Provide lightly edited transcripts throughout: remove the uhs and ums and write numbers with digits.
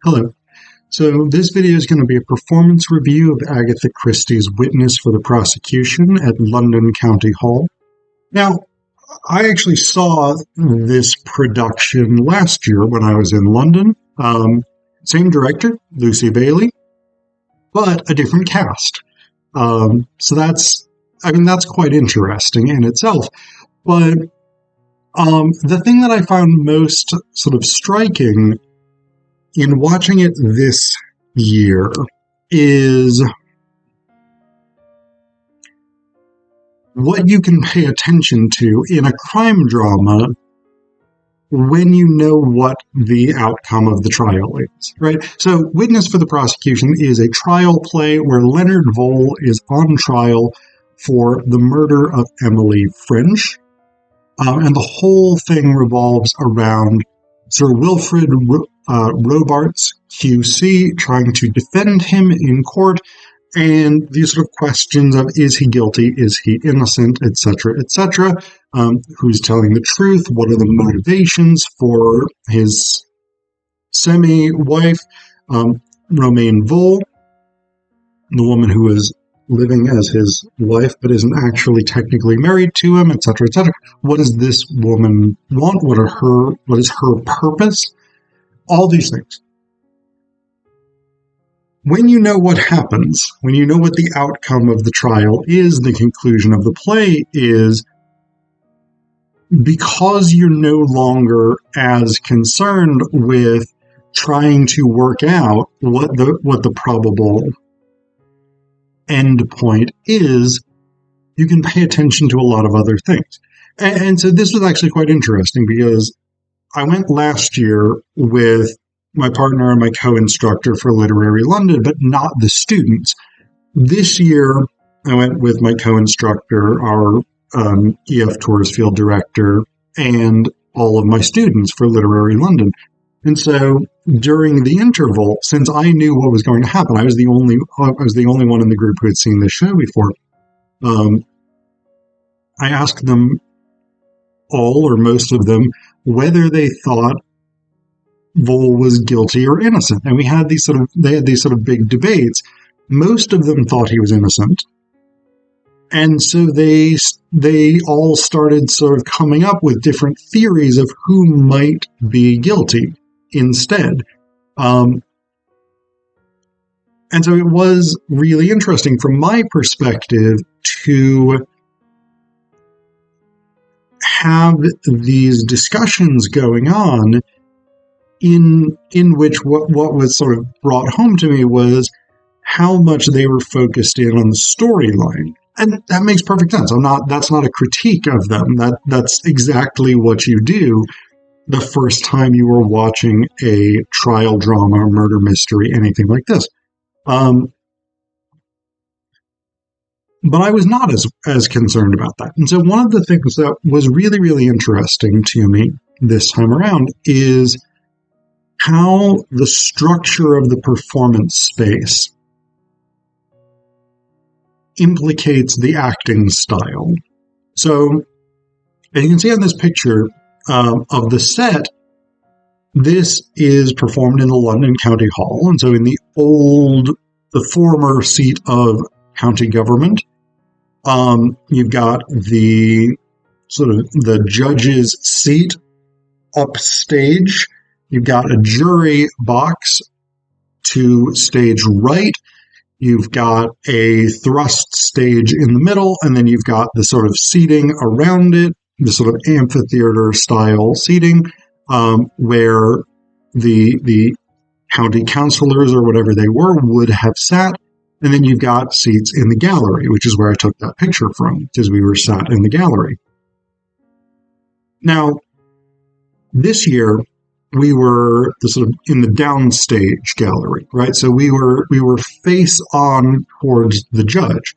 Hello. So this video is going to be a performance review of Agatha Christie's Witness for the Prosecution at London County Hall. Now, I actually saw this production last year when I was in London. Same director, Lucy Bailey, but a different cast. So that's quite interesting in itself. But the thing that I found most sort of striking in watching it this year is what you can pay attention to in a crime drama when you know what the outcome of the trial is, right? So Witness for the Prosecution is a trial play where Leonard Vole is on trial for the murder of Emily French, and the whole thing revolves around Sir Wilfrid Robarts, QC, trying to defend him in court, and these sort of questions of is he guilty, is he innocent, etc., etc., who's telling the truth, what are the motivations for his semi-wife, Romaine Vole, the woman who is living as his wife but isn't actually technically married to him, etc., etc. What does this woman want? What is her purpose? All these things. When you know what happens, when you know what the outcome of the trial is, the conclusion of the play is, because you're no longer as concerned with trying to work out what the probable end point is, you can pay attention to a lot of other things. And so this was actually quite interesting because I went last year with my partner and my co-instructor for Literary London, but not the students. This year, I went with my co-instructor, our EF Tours field director, and all of my students for Literary London. And so during the interval, since I knew what was going to happen, I was the only one in the group who had seen this show before. I asked them all, or most of them, whether they thought Vole was guilty or innocent, and they had these sort of big debates. Most of them thought he was innocent, and so they all started sort of coming up with different theories of who might be guilty instead. And so it was really interesting from my perspective to have these discussions going on in which what was sort of brought home to me was how much they were focused in on the storyline. And that makes perfect sense. That's not a critique of them. That's exactly what you do the first time you are watching a trial drama or murder mystery, anything like this. But I was not as concerned about that. And so one of the things that was really, really interesting to me this time around is how the structure of the performance space implicates the acting style. So, as you can see on this picture of the set, this is performed in the London County Hall, and so in the former seat of county government, you've got the judge's seat upstage. You've got a jury box to stage right. You've got a thrust stage in the middle, and then you've got the sort of seating around it, the sort of amphitheater-style seating, where the county councillors or whatever they were would have sat. And then you've got seats in the gallery, which is where I took that picture from, because we were sat in the gallery. Now, this year, we were in the downstage gallery, right? So we were face on towards the judge.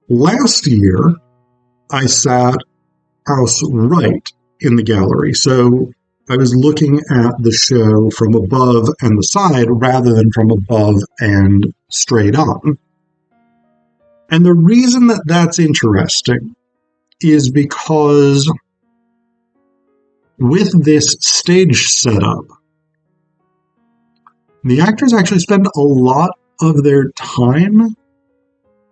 Last year, I sat house right in the gallery. So I was looking at the show from above and the side rather than from above and straight on. And the reason that that's interesting is because with this stage setup, the actors actually spend a lot of their time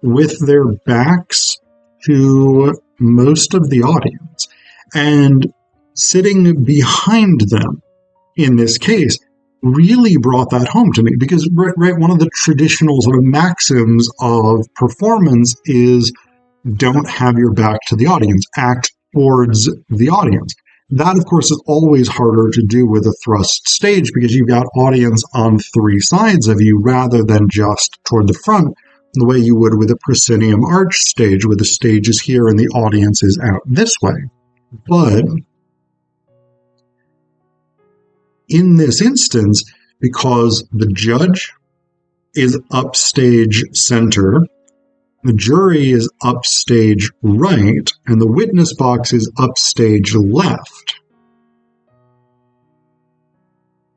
with their backs to most of the audience. And sitting behind them in this case really brought that home to me, because right, one of the traditional sort of maxims of performance is don't have your back to the audience, act towards the audience. That, of course, is always harder to do with a thrust stage because you've got audience on three sides of you rather than just toward the front, the way you would with a proscenium arch stage, where the stage is here and the audience is out this way. But in this instance, because the judge is upstage center, the jury is upstage right, and the witness box is upstage left,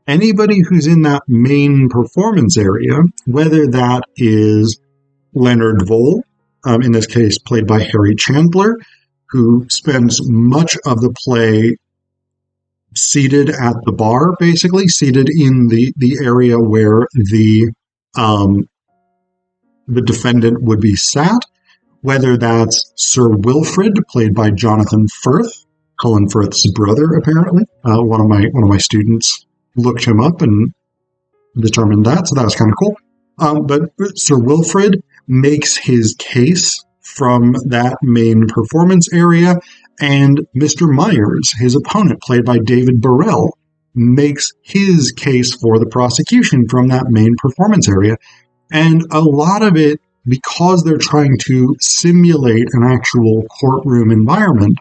anybody who's in that main performance area, whether that is Leonard Vole, in this case played by Harry Chandler, who spends much of the play seated at the bar, basically seated in the area where the defendant would be sat, whether that's Sir Wilfrid, played by Jonathan Firth, Colin Firth's brother, apparently. One of my students looked him up and determined that, so that was kind of cool. But Sir Wilfrid makes his case from that main performance area, and Mr. Myers, his opponent, played by David Burrell, makes his case for the prosecution from that main performance area. And a lot of it, because they're trying to simulate an actual courtroom environment,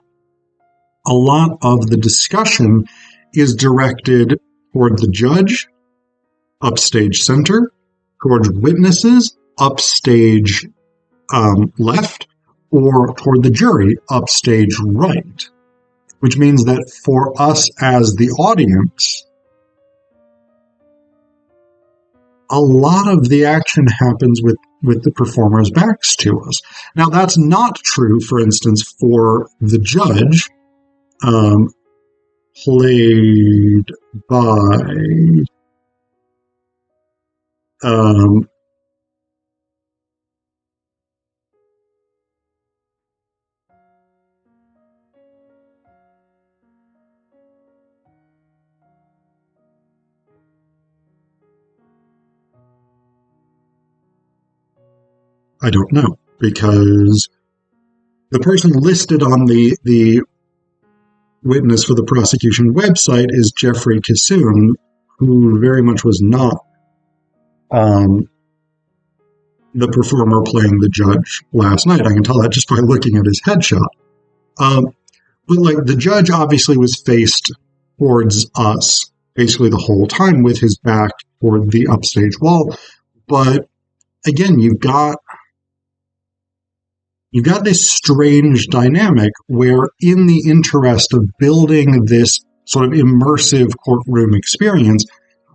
a lot of the discussion is directed toward the judge, upstage center, towards witnesses, upstage left, or toward the jury, upstage right. Which means that for us as the audience, a lot of the action happens with the performers' backs to us. Now, that's not true, for instance, for the judge, played by I don't know, because the person listed on the witness for the prosecution website is Jeffrey Kissoon, who very much was not the performer playing the judge last night. I can tell that just by looking at his headshot. But like, the judge obviously was faced towards us basically the whole time with his back toward the upstage wall. But again, you've got this strange dynamic where, in the interest of building this sort of immersive courtroom experience,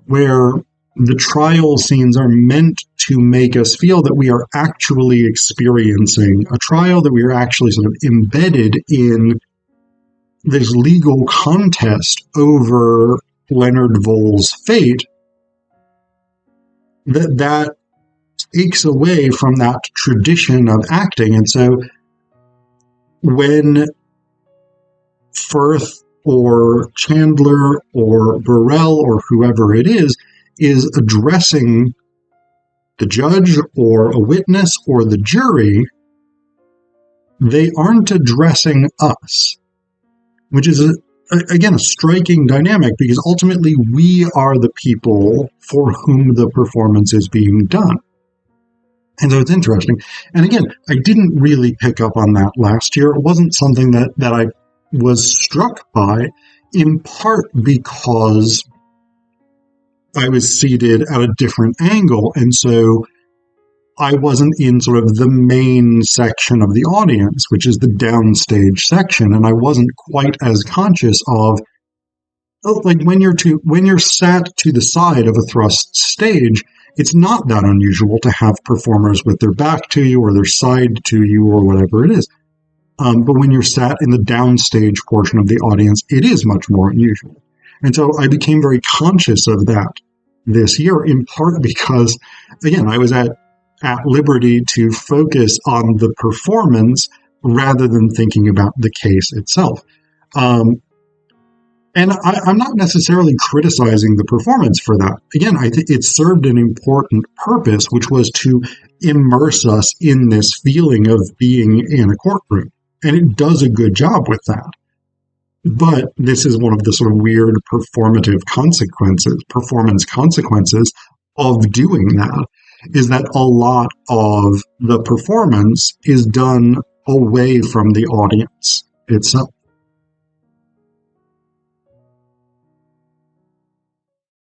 where the trial scenes are meant to make us feel that we are actually experiencing a trial, that we are actually sort of embedded in this legal contest over Leonard Vole's fate, that takes away from that tradition of acting. And so when Firth or Chandler or Burrell or whoever it is addressing the judge or a witness or the jury, they aren't addressing us, which is, again, a striking dynamic, because ultimately we are the people for whom the performance is being done. And so it's interesting. And again, I didn't really pick up on that last year. It wasn't something that I was struck by, in part because I was seated at a different angle. And so I wasn't in sort of the main section of the audience, which is the downstage section. And I wasn't quite as conscious of, like, when you're sat to the side of a thrust stage, it's not that unusual to have performers with their back to you or their side to you or whatever it is. But when you're sat in the downstage portion of the audience, it is much more unusual. And so I became very conscious of that this year, in part because, again, I was at liberty to focus on the performance rather than thinking about the case itself. And I'm not necessarily criticizing the performance for that. Again, I think it served an important purpose, which was to immerse us in this feeling of being in a courtroom. And it does a good job with that. But this is one of the sort of weird performance consequences of doing that, is that a lot of the performance is done away from the audience itself.